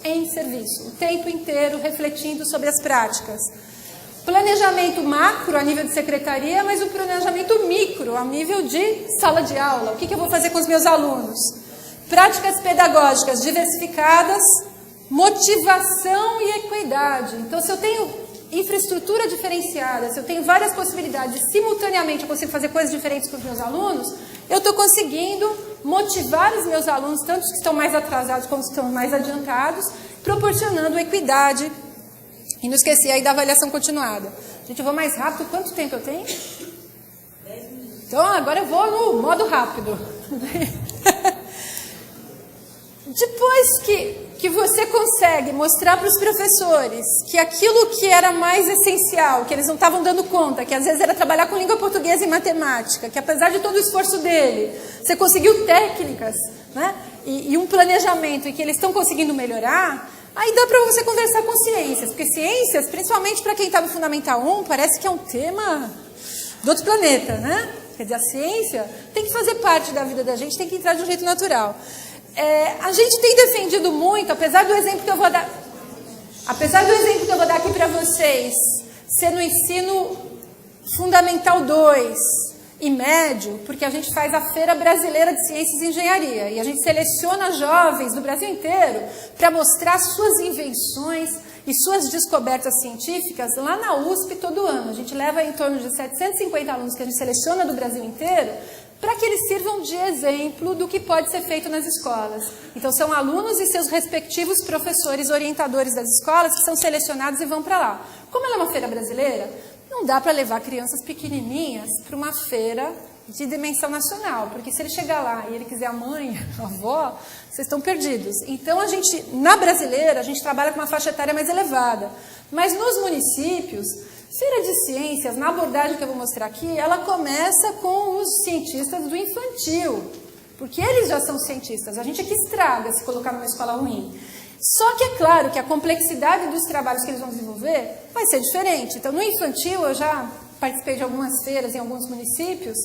o tempo inteiro refletindo sobre as práticas. Planejamento macro a nível de secretaria, mas o planejamento micro a nível de sala de aula. O que eu vou fazer com os meus alunos? Práticas pedagógicas diversificadas, motivação e equidade. Então, se eu tenho infraestrutura diferenciada, se eu tenho várias possibilidades, simultaneamente eu consigo fazer coisas diferentes com os meus alunos, eu estou conseguindo motivar os meus alunos, tanto os que estão mais atrasados como os que estão mais adiantados, proporcionando equidade. E não esqueci aí da avaliação continuada. Gente, eu vou mais rápido. Quanto tempo eu tenho? 10 minutos. Então, agora eu vou no modo rápido. Depois que você consegue mostrar para os professores que aquilo que era mais essencial, que eles não estavam dando conta, que às vezes era trabalhar com língua portuguesa e matemática, que apesar de todo o esforço dele, você conseguiu técnicas, né, e um planejamento, e que eles estão conseguindo melhorar, aí dá para você conversar com ciências, porque ciências, principalmente para quem está no Fundamental 1, parece que é um tema do outro planeta, né? Quer dizer, a ciência tem que fazer parte da vida da gente, tem que entrar de um jeito natural. A gente tem defendido muito, apesar do exemplo que eu vou dar aqui para vocês, ser no ensino Fundamental 2 e médio, porque a gente faz a Feira Brasileira de Ciências e Engenharia, e a gente seleciona jovens do Brasil inteiro para mostrar suas invenções e suas descobertas científicas lá na USP todo ano. A gente leva em torno de 750 alunos que a gente seleciona do Brasil inteiro, para que eles sirvam de exemplo do que pode ser feito nas escolas. Então, são alunos e seus respectivos professores orientadores das escolas que são selecionados e vão para lá. Como ela é uma feira brasileira, não dá para levar crianças pequenininhas para uma feira de dimensão nacional, porque se ele chegar lá e ele quiser a mãe, a avó, vocês estão perdidos. Então, na brasileira, a gente trabalha com uma faixa etária mais elevada. Mas nos municípios, Feira de Ciências, na abordagem que eu vou mostrar aqui, ela começa com os cientistas do infantil, porque eles já são cientistas. A gente aqui estraga se colocar numa escola ruim. Só que é claro que a complexidade dos trabalhos que eles vão desenvolver vai ser diferente. Então, no infantil, eu já participei de algumas feiras em alguns municípios,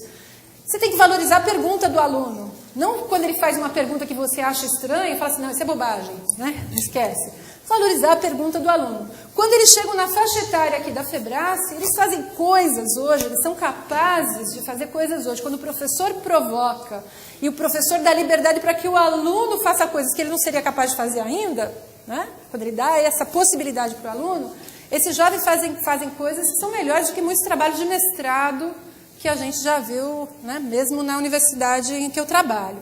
você tem que valorizar a pergunta do aluno. Não quando ele faz uma pergunta que você acha estranha e fala assim, não, isso é bobagem, né? Esquece. Valorizar a pergunta do aluno. Quando eles chegam na faixa etária aqui da FEBRACE, eles fazem coisas hoje, eles são capazes de fazer coisas hoje. Quando o professor provoca e o professor dá liberdade para que o aluno faça coisas que ele não seria capaz de fazer ainda, né? Quando ele dá essa possibilidade para o aluno, esses jovens fazem coisas que são melhores do que muitos trabalhos de mestrado que a gente já viu, né? Mesmo na universidade em que eu trabalho.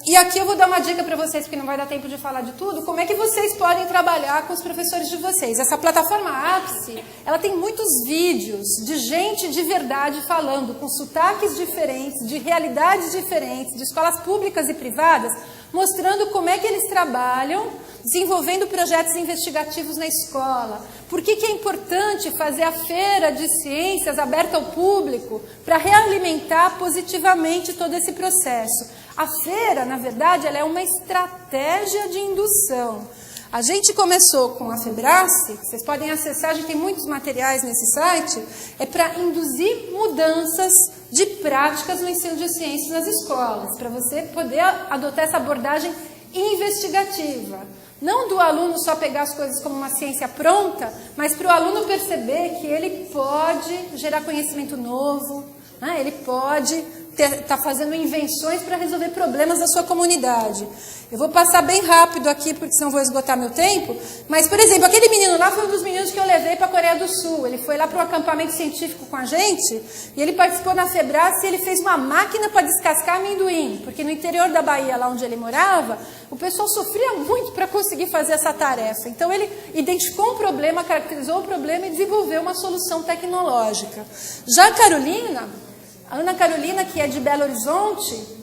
E aqui eu vou dar uma dica para vocês, porque não vai dar tempo de falar de tudo, como é que vocês podem trabalhar com os professores de vocês. Essa plataforma Ápice, ela tem muitos vídeos de gente de verdade falando, com sotaques diferentes, de realidades diferentes, de escolas públicas e privadas, mostrando como é que eles trabalham, desenvolvendo projetos investigativos na escola. Por que é importante fazer a feira de ciências aberta ao público para realimentar positivamente todo esse processo? A feira, na verdade, ela é uma estratégia de indução. A gente começou com a Febrace, vocês podem acessar, a gente tem muitos materiais nesse site, é para induzir mudanças de práticas no ensino de ciências nas escolas, para você poder adotar essa abordagem investigativa. Não do aluno só pegar as coisas como uma ciência pronta, mas para o aluno perceber que ele pode gerar conhecimento novo, né? Ele pode estar fazendo invenções para resolver problemas da sua comunidade. Eu vou passar bem rápido aqui, porque senão vou esgotar meu tempo. Mas, por exemplo, aquele menino lá foi um dos meninos que eu levei para a Coreia do Sul. Ele foi lá para um acampamento científico com a gente, e ele participou na Febrace e ele fez uma máquina para descascar amendoim. Porque no interior da Bahia, lá onde ele morava, o pessoal sofria muito para conseguir fazer essa tarefa. Então, ele identificou um problema, caracterizou o problema e desenvolveu uma solução tecnológica. Já a Ana Carolina, que é de Belo Horizonte,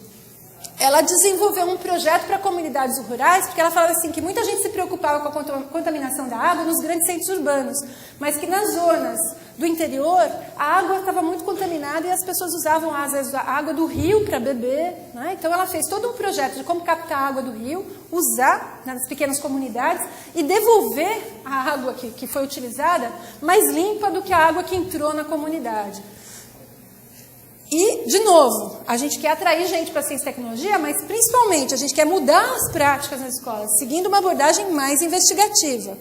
ela desenvolveu um projeto para comunidades rurais, porque ela falava assim, que muita gente se preocupava com a contaminação da água nos grandes centros urbanos, mas que nas zonas do interior, a água estava muito contaminada e as pessoas usavam, às vezes, a água do rio para beber, né? Então ela fez todo um projeto de como captar a água do rio, usar nas pequenas comunidades e devolver a água que foi utilizada mais limpa do que a água que entrou na comunidade. E, de novo, a gente quer atrair gente para a ciência e tecnologia, mas principalmente a gente quer mudar as práticas nas escolas, seguindo uma abordagem mais investigativa.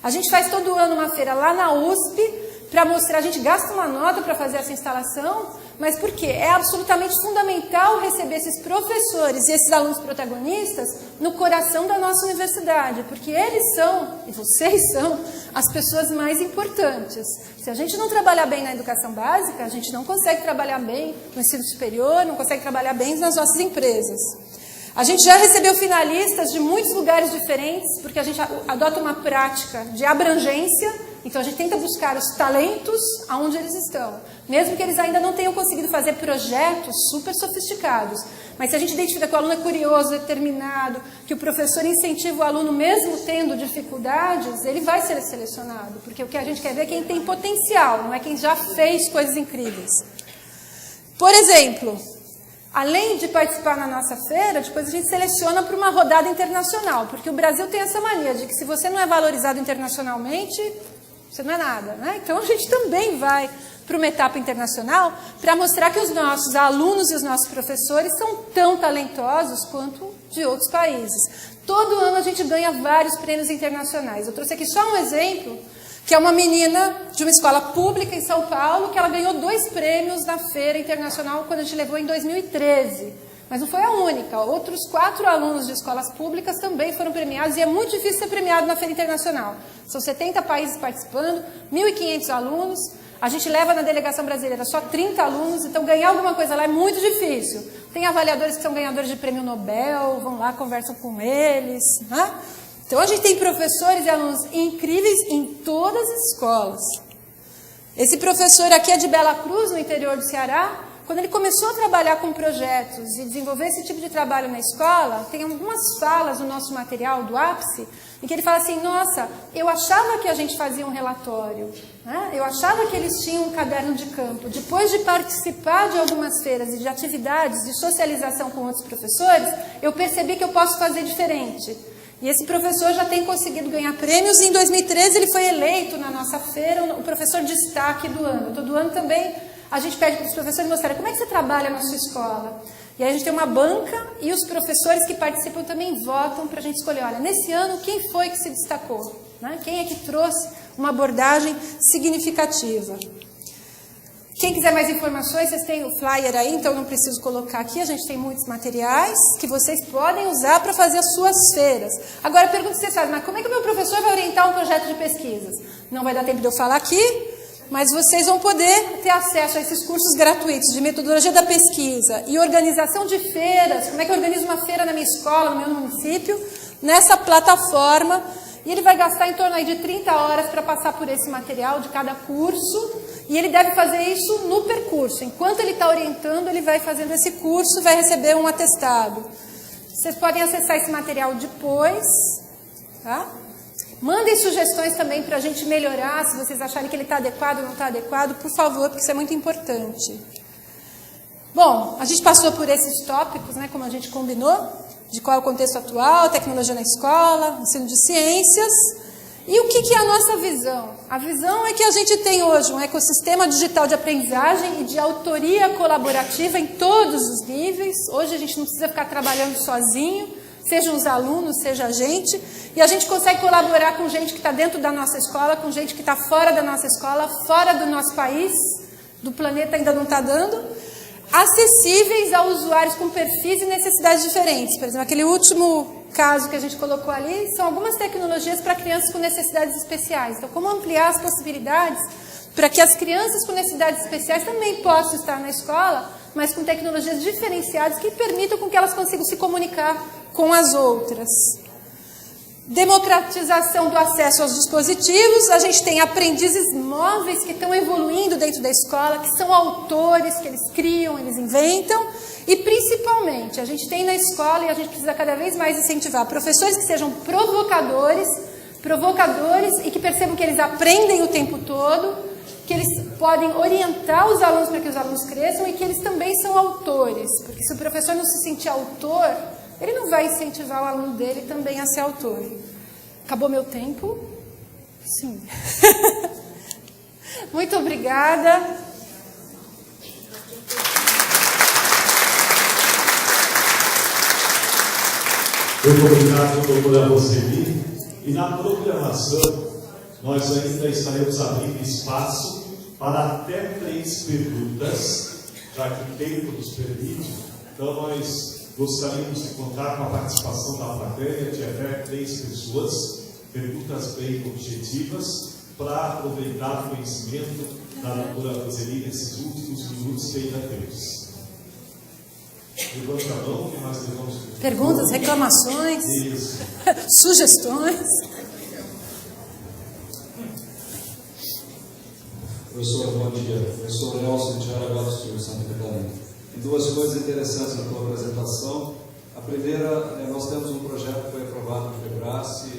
A gente faz todo ano uma feira lá na USP para mostrar, a gente gasta uma nota para fazer essa instalação, mas por quê? É absolutamente fundamental receber esses professores e esses alunos protagonistas no coração da nossa universidade, porque eles são, e vocês são, as pessoas mais importantes. Se a gente não trabalhar bem na educação básica, a gente não consegue trabalhar bem no ensino superior, não consegue trabalhar bem nas nossas empresas. A gente já recebeu finalistas de muitos lugares diferentes, porque a gente adota uma prática de abrangência, então a gente tenta buscar os talentos aonde eles estão, mesmo que eles ainda não tenham conseguido fazer projetos super sofisticados. Mas se a gente identifica que o aluno é curioso, determinado, que o professor incentiva o aluno mesmo tendo dificuldades, ele vai ser selecionado, porque o que a gente quer ver é quem tem potencial, não é quem já fez coisas incríveis. Por exemplo, além de participar na nossa feira, depois a gente seleciona para uma rodada internacional, porque o Brasil tem essa mania de que se você não é valorizado internacionalmente, você não é nada, né? Então a gente também vai para uma etapa internacional para mostrar que os nossos alunos e os nossos professores são tão talentosos quanto de outros países. Todo ano a gente ganha vários prêmios internacionais. Eu trouxe aqui só um exemplo, que é uma menina de uma escola pública em São Paulo, que ela ganhou 2 prêmios na Feira Internacional quando a gente levou em 2013. Mas não foi a única. Outros 4 alunos de escolas públicas também foram premiados, e é muito difícil ser premiado na Feira Internacional. São 70 países participando, 1.500 alunos. A gente leva na delegação brasileira só 30 alunos, então ganhar alguma coisa lá é muito difícil. Tem avaliadores que são ganhadores de prêmio Nobel, vão lá, conversam com eles, né? Então a gente tem professores e alunos incríveis em todas as escolas. Esse professor aqui é de Bela Cruz, no interior do Ceará. Quando ele começou a trabalhar com projetos e desenvolver esse tipo de trabalho na escola, tem algumas falas no nosso material do ápice, em que ele fala assim, nossa, eu achava que a gente fazia um relatório, né? Eu achava que eles tinham um caderno de campo. Depois de participar de algumas feiras e de atividades de socialização com outros professores, eu percebi que eu posso fazer diferente. E esse professor já tem conseguido ganhar prêmios, e em 2013 ele foi eleito na nossa feira o professor destaque do ano. Todo ano também a gente pede para os professores mostrarem como é que você trabalha na sua escola. E aí a gente tem uma banca e os professores que participam também votam para a gente escolher, olha, nesse ano quem foi que se destacou? Né? Quem é que trouxe uma abordagem significativa? Quem quiser mais informações, vocês têm o flyer aí, então não preciso colocar aqui, a gente tem muitos materiais que vocês podem usar para fazer as suas feiras. Agora, a pergunta que vocês fazem, mas como é que o meu professor vai orientar um projeto de pesquisas? Não vai dar tempo de eu falar aqui, mas vocês vão poder ter acesso a esses cursos gratuitos de metodologia da pesquisa e organização de feiras, como é que eu organizo uma feira na minha escola, no meu município, nessa plataforma. E ele vai gastar em torno aí de 30 horas para passar por esse material de cada curso, e ele deve fazer isso no percurso. Enquanto ele está orientando, ele vai fazendo esse curso e vai receber um atestado. Vocês podem acessar esse material depois, tá? Mandem sugestões também para a gente melhorar, se vocês acharem que ele está adequado ou não está adequado, por favor, porque isso é muito importante. Bom, a gente passou por esses tópicos, né, como a gente combinou, de qual é o contexto atual, tecnologia na escola, ensino de ciências. E o que é a nossa visão? A visão é que a gente tem hoje um ecossistema digital de aprendizagem e de autoria colaborativa em todos os níveis. Hoje a gente não precisa ficar trabalhando sozinho, sejam os alunos, seja a gente. E a gente consegue colaborar com gente que está dentro da nossa escola, com gente que está fora da nossa escola, fora do nosso país, do planeta ainda não está dando, acessíveis a usuários com perfis e necessidades diferentes. Por exemplo, aquele último caso que a gente colocou ali, são algumas tecnologias para crianças com necessidades especiais. Então, como ampliar as possibilidades para que as crianças com necessidades especiais também possam estar na escola, mas com tecnologias diferenciadas que permitam com que elas consigam se comunicar com as outras. Democratização do acesso aos dispositivos. A gente tem aprendizes móveis que estão evoluindo dentro da escola, que são autores, que eles criam, eles inventam. E, principalmente, a gente tem na escola, e a gente precisa cada vez mais incentivar professores que sejam provocadores e que percebam que eles aprendem o tempo todo, que eles podem orientar os alunos para que os alunos cresçam e que eles também são autores. Porque se o professor não se sentir autor, ele não vai incentivar o aluno dele também a ser autor. Acabou meu tempo? Sim. Muito obrigada.
Muito obrigado, doutora Roseli. E na programação, nós ainda estaremos abrindo espaço para até 3 perguntas, já que o tempo nos permite. Então, nós gostaríamos de contar com a participação da plateia de até 3 pessoas, perguntas bem objetivas, para aproveitar o conhecimento da doutora Roseli nesses últimos minutos que ainda temos. Levanta a mão que nós levamos.
Perguntas, reclamações, sugestões.
Professor, bom dia. Eu sou o Nelson de Jaraguá do Sul, Santa Catarina. E 2 coisas interessantes na tua apresentação. A primeira, nós temos um projeto que foi aprovado no FEBRASE,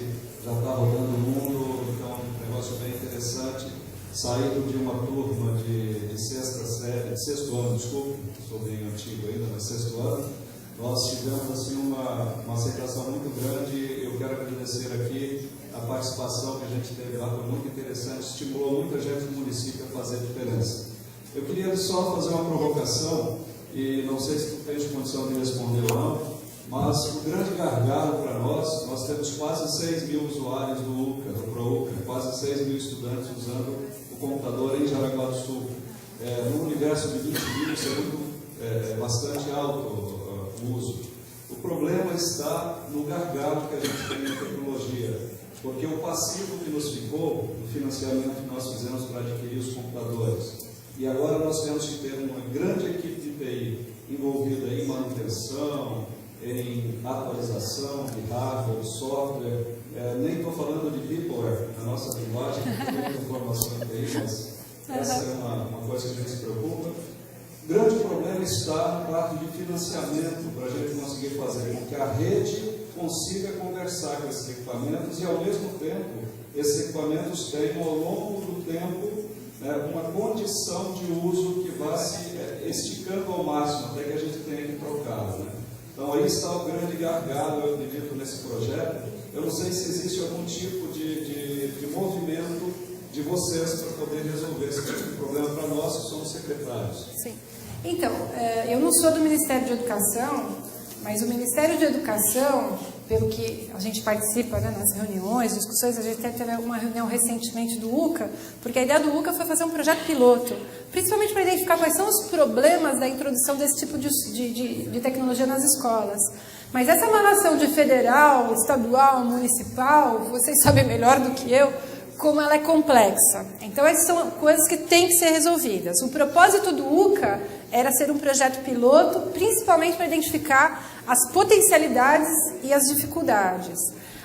já está rodando o mundo, então um negócio bem interessante. Saído de uma turma de sexto ano, desculpe, sou bem antigo ainda, mas 6º ano, nós tivemos assim, uma aceitação muito grande. Eu quero agradecer aqui a participação que a gente teve lá, foi muito interessante, estimulou muita gente do município a fazer diferença. Eu queria só fazer uma provocação, e não sei se tu tens condição de responder ou não, mas o grande gargalo para nós temos quase 6 mil usuários do UCA, do ProUCA, quase 6 mil estudantes usando o computador em Jaraguá do Sul. No universo de 20 mil, isso é bastante alto o uso. O problema está no gargalo que a gente tem em tecnologia, porque o passivo que nos ficou no financiamento que nós fizemos para adquirir os computadores, e agora nós temos que ter uma grande equipe de TI envolvida em manutenção, em atualização de hardware, de software, nem estou falando de peopleware na nossa linguagem, que tem muita informação em TI, mas essa é uma coisa que a gente se preocupa. O grande problema está na parte de financiamento, para a gente conseguir fazer com que a rede consiga conversar com esses equipamentos e, ao mesmo tempo, esses equipamentos tenham, ao longo do tempo, uma condição de uso que vá se esticando ao máximo, até que a gente tenha que trocá-lo. Então, aí está o grande gargalo, eu acredito, nesse projeto. Eu não sei se existe algum tipo de movimento de vocês para poder resolver esse tipo de problema para nós, que somos secretários.
Sim. Então, eu não sou do Ministério de Educação, mas o Ministério de Educação, pelo que a gente participa, né, nas reuniões, discussões, a gente até teve uma reunião recentemente do UCA, porque a ideia do UCA foi fazer um projeto piloto, principalmente para identificar quais são os problemas da introdução desse tipo de tecnologia nas escolas. Mas essa amarração de federal, estadual, municipal, vocês sabem melhor do que eu, como ela é complexa. Então, essas são coisas que têm que ser resolvidas. O propósito do UCA era ser um projeto piloto, principalmente para identificar as potencialidades e as dificuldades.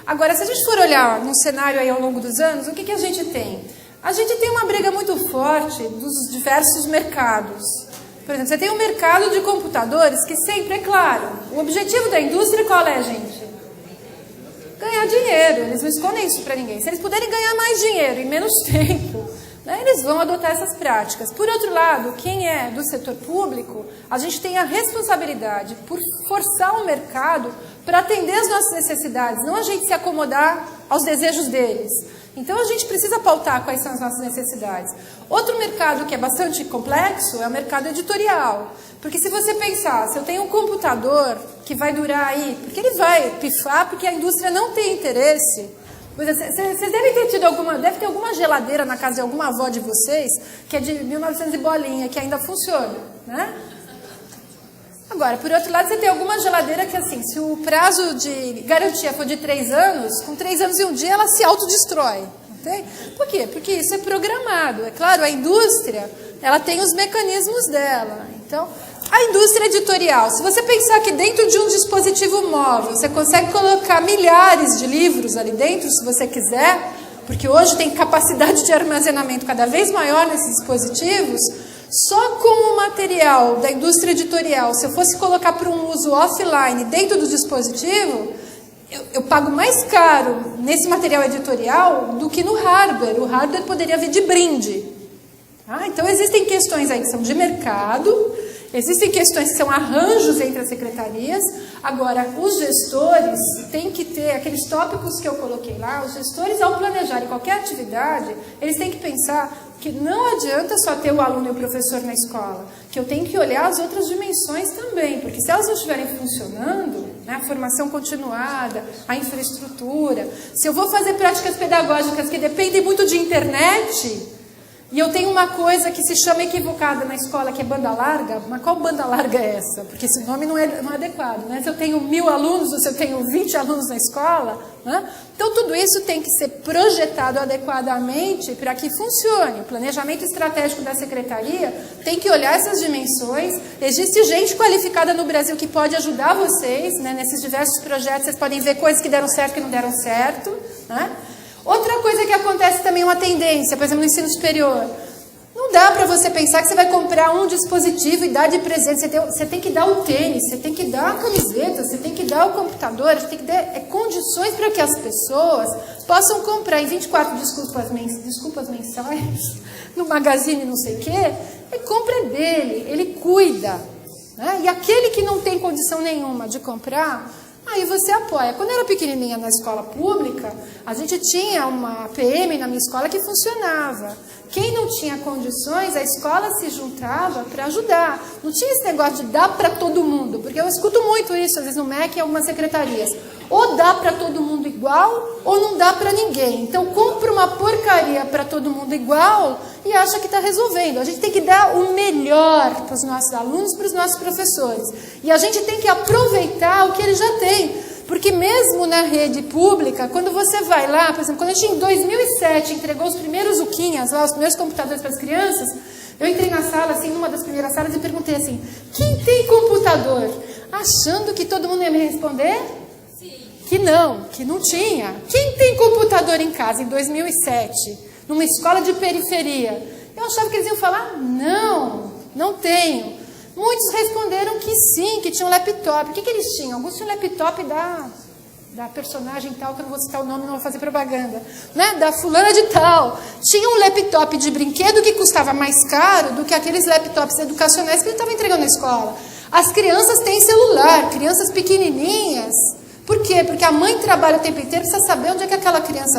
Agora, se a gente for olhar no cenário aí ao longo dos anos, o que a gente tem? A gente tem uma briga muito forte dos diversos mercados. Por exemplo, você tem um mercado de computadores que sempre, é claro, o objetivo da indústria qual é, gente? Ganhar dinheiro. Eles não escondem isso para ninguém. Se eles puderem ganhar mais dinheiro em menos tempo, né, eles vão adotar essas práticas. Por outro lado, quem é do setor público, a gente tem a responsabilidade por forçar o mercado para atender as nossas necessidades, não a gente se acomodar aos desejos deles. Então, a gente precisa pautar quais são as nossas necessidades. Outro mercado que é bastante complexo é o mercado editorial. Porque se você pensar, se eu tenho um computador que vai durar aí, porque ele vai pifar, porque a indústria não tem interesse. Vocês devem ter tido deve ter alguma geladeira na casa de alguma avó de vocês, que é de 1900 e bolinha, que ainda funciona, né? Agora, por outro lado, você tem alguma geladeira que, assim, se o prazo de garantia for de 3 anos, com 3 anos e um dia ela se autodestrói. Okay? Por quê? Porque isso é programado. É claro, a indústria, ela tem os mecanismos dela. Então, a indústria editorial, se você pensar que dentro de um dispositivo móvel, você consegue colocar milhares de livros ali dentro, se você quiser, porque hoje tem capacidade de armazenamento cada vez maior nesses dispositivos, só com o material da indústria editorial, se eu fosse colocar para um uso offline dentro do dispositivo, eu pago mais caro nesse material editorial do que no hardware. O hardware poderia vir de brinde. Então, existem questões aí que são de mercado, existem questões que são arranjos entre as secretarias. Agora, os gestores têm que ter aqueles tópicos que eu coloquei lá. Os gestores, ao planejarem qualquer atividade, eles têm que pensar que não adianta só ter o aluno e o professor na escola, que eu tenho que olhar as outras dimensões também, porque se elas não estiverem funcionando, né, a formação continuada, a infraestrutura, se eu vou fazer práticas pedagógicas que dependem muito de internet, e eu tenho uma coisa que se chama equivocada na escola, que é banda larga, mas qual banda larga é essa? Porque esse nome não é adequado, né? Se eu tenho 1000 alunos ou se eu tenho 20 alunos na escola, né? Então tudo isso tem que ser projetado adequadamente para que funcione. O planejamento estratégico da secretaria tem que olhar essas dimensões. Existe gente qualificada no Brasil que pode ajudar vocês, né? Nesses diversos projetos, vocês podem ver coisas que deram certo e que não deram certo, né? Outra coisa que acontece também, uma tendência, por exemplo, no ensino superior. Não dá para você pensar que você vai comprar um dispositivo e dar de presente. Você tem que dar o tênis, você tem que dar a camiseta, você tem que dar o computador, você tem que dar condições para que as pessoas possam comprar em 24 desculpas mensais, no Magazine não sei o quê, e compra dele, ele cuida. Né? E aquele que não tem condição nenhuma de comprar, aí você apoia. Quando eu era pequenininha na escola pública, a gente tinha uma PM na minha escola que funcionava. Quem não tinha condições, a escola se juntava para ajudar. Não tinha esse negócio de dar para todo mundo, porque eu escuto muito isso, às vezes no MEC e algumas secretarias. Ou dá para todo mundo igual, ou não dá para ninguém. Então, compra uma porcaria para todo mundo igual e acha que está resolvendo. A gente tem que dar o melhor para os nossos alunos, para os nossos professores. E a gente tem que aproveitar o que eles já têm. Porque mesmo na rede pública, quando você vai lá, por exemplo, quando a gente em 2007 entregou os primeiros Uquinhas, lá, os primeiros computadores para as crianças, eu entrei na sala, assim, numa das primeiras salas e perguntei assim, quem tem computador? Achando que todo mundo ia me responder? Que não tinha. Quem tem computador em casa em 2007, numa escola de periferia? Eu achava que eles iam falar, não tenho. Muitos responderam que sim, que tinham laptop. O que eles tinham? Alguns tinham laptop da personagem tal, que eu não vou citar o nome, não vou fazer propaganda, né? Da fulana de tal. Tinha um laptop de brinquedo que custava mais caro do que aqueles laptops educacionais que ele estava entregando na escola. As crianças têm celular, crianças pequenininhas. Por quê? Porque a mãe trabalha o tempo inteiro, precisa saber onde é que aquela criança